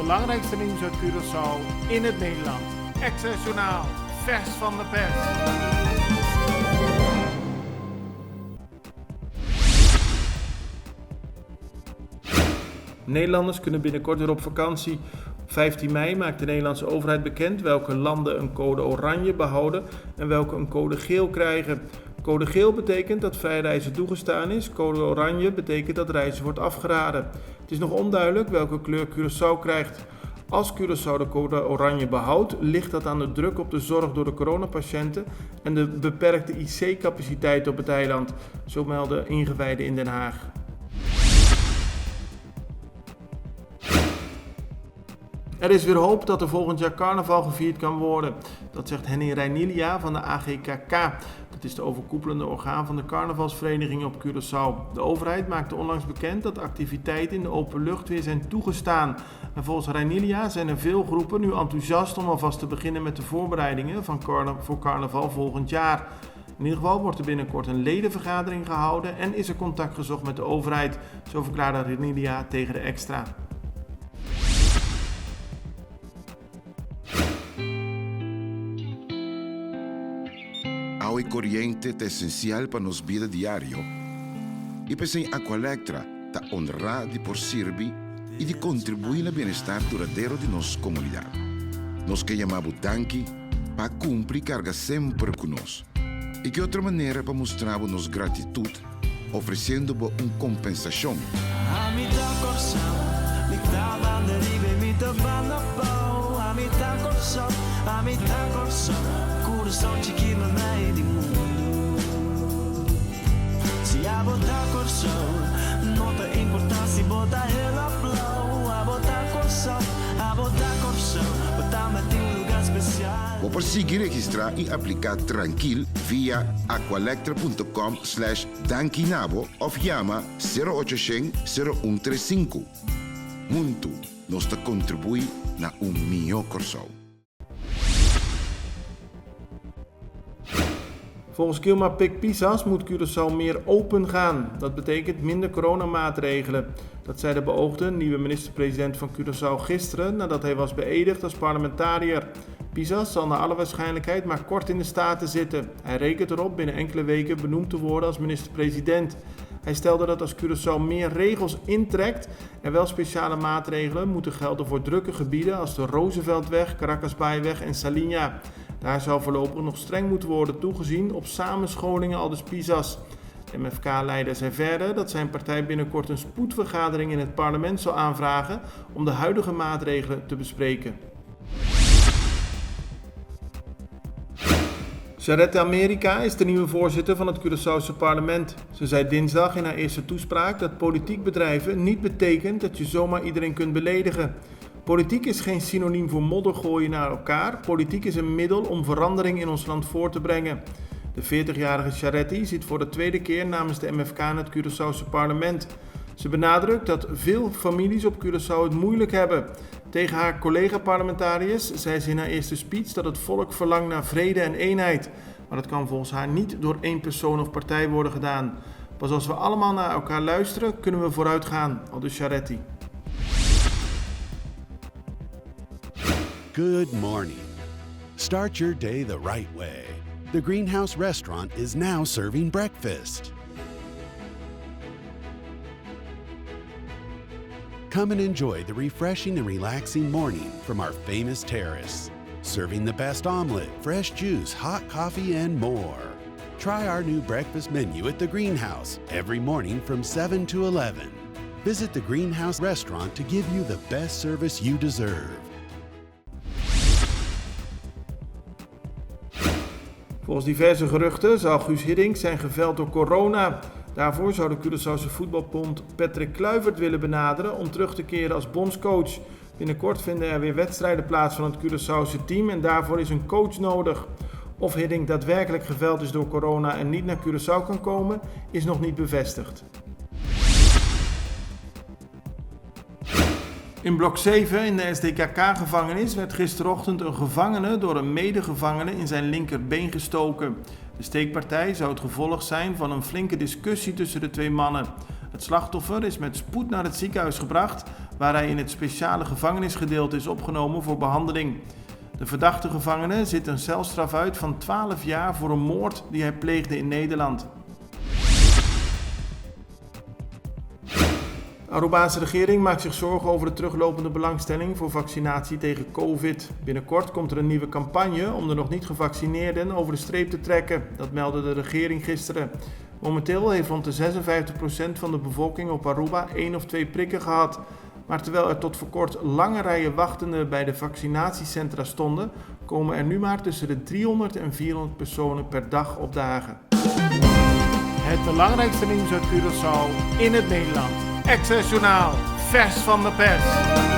belangrijkste nieuws uit Curaçao in het Nederland. Access Journaal, vers van de pers. Nederlanders kunnen binnenkort weer op vakantie. Op 15 mei maakt de Nederlandse overheid bekend welke landen een code oranje behouden en welke een code geel krijgen. Code geel betekent dat vrij reizen toegestaan is, code oranje betekent dat reizen wordt afgeraden. Het is nog onduidelijk welke kleur Curaçao krijgt. Als Curaçao de code oranje behoudt, ligt dat aan de druk op de zorg door de coronapatiënten en de beperkte IC-capaciteit op het eiland, zo melden ingewijden in Den Haag. Er is weer hoop dat er volgend jaar carnaval gevierd kan worden. Dat zegt Henny Reinilia van de AGKK. Dat is de overkoepelende orgaan van de carnavalsvereniging op Curaçao. De overheid maakte onlangs bekend dat activiteiten in de open lucht weer zijn toegestaan. En volgens Reinilia zijn er veel groepen nu enthousiast om alvast te beginnen met de voorbereidingen voor carnaval volgend jaar. In ieder geval wordt er binnenkort een ledenvergadering gehouden en is er contact gezocht met de overheid. Zo verklaarde Reinilia tegen de Extra. Agua y corriente é essencial para nos vida diário. E pensei em Aqualectra, ta honra de por servir e de contribuir no bem-estar duradouro de nossa comunidade. Nós que chamamos danke para cumprir carga sempre conosco. E que outra maneira para mostrar nossa gratitude, oferecendo uma compensação. Coração te que me meio de mundo. Se a botar coração, nota importância, botar ela flow. A botar coração, botar-me em lugar especial. Vou conseguir registrar e aplicar tranquilo via aqualectra.com/dankinabo of chama 0800 0135. Muito nos te contribui na melhor Curaçao. Volgens Kilma Pik Pisas moet Curaçao meer open gaan. Dat betekent minder coronamaatregelen. Dat zei de beoogde nieuwe minister-president van Curaçao gisteren nadat hij was beëdigd als parlementariër. Pisas zal naar alle waarschijnlijkheid maar kort in de Staten zitten. Hij rekent erop binnen enkele weken benoemd te worden als minister-president. Hij stelde dat als Curaçao meer regels intrekt en wel speciale maatregelen moeten gelden voor drukke gebieden als de Rooseveltweg, Caracasbaaiweg en Salinha. Daar zou voorlopig nog streng moeten worden toegezien op samenscholingen, aldus Pisas. MFK-leider zei verder dat zijn partij binnenkort een spoedvergadering in het parlement zal aanvragen om de huidige maatregelen te bespreken. Charette America is de nieuwe voorzitter van het Curaçaose parlement. Ze zei dinsdag in haar eerste toespraak dat politiek bedrijven niet betekent dat je zomaar iedereen kunt beledigen. Politiek is geen synoniem voor modder gooien naar elkaar. Politiek is een middel om verandering in ons land voor te brengen. De 40-jarige Charette zit voor de tweede keer namens de MFK in het Curaçaose parlement. Ze benadrukt dat veel families op Curaçao het moeilijk hebben. Tegen haar collega-parlementariërs zei ze in haar eerste speech dat het volk verlangt naar vrede en eenheid. Maar dat kan volgens haar niet door één persoon of partij worden gedaan. Pas als we allemaal naar elkaar luisteren, kunnen we vooruit gaan, aldus Charette. Good morning. Start your day the right way. The Greenhouse Restaurant is now serving breakfast. Come and enjoy the refreshing and relaxing morning from our famous terrace. Serving the best omelet, fresh juice, hot coffee, and more. Try our new breakfast menu at the Greenhouse every morning from 7 to 11. Visit the Greenhouse Restaurant to give you the best service you deserve. Volgens diverse geruchten zou Guus Hiddink zijn geveld door corona. Daarvoor zou de Curaçaose voetbalbond Patrick Kluivert willen benaderen om terug te keren als bondscoach. Binnenkort vinden er weer wedstrijden plaats van het Curaçaose team en daarvoor is een coach nodig. Of Hiddink daadwerkelijk geveld is door corona en niet naar Curaçao kan komen, is nog niet bevestigd. In blok 7 in de SDKK-gevangenis werd gisterochtend een gevangene door een medegevangene in zijn linkerbeen gestoken. De steekpartij zou het gevolg zijn van een flinke discussie tussen de twee mannen. Het slachtoffer is met spoed naar het ziekenhuis gebracht, waar hij in het speciale gevangenisgedeelte is opgenomen voor behandeling. De verdachte gevangene zit een celstraf uit van 12 jaar voor een moord die hij pleegde in Nederland. De Arubaanse regering maakt zich zorgen over de teruglopende belangstelling voor vaccinatie tegen COVID. Binnenkort komt er een nieuwe campagne om de nog niet gevaccineerden over de streep te trekken. Dat meldde de regering gisteren. Momenteel heeft rond de 56% van de bevolking op Aruba 1 of 2 prikken gehad. Maar terwijl er tot voor kort lange rijen wachtenden bij de vaccinatiecentra stonden, komen er nu maar tussen de 300 en 400 personen per dag opdagen. Het belangrijkste nieuws uit Curaçao in het Nederland. Access Journaal, vers van de pers.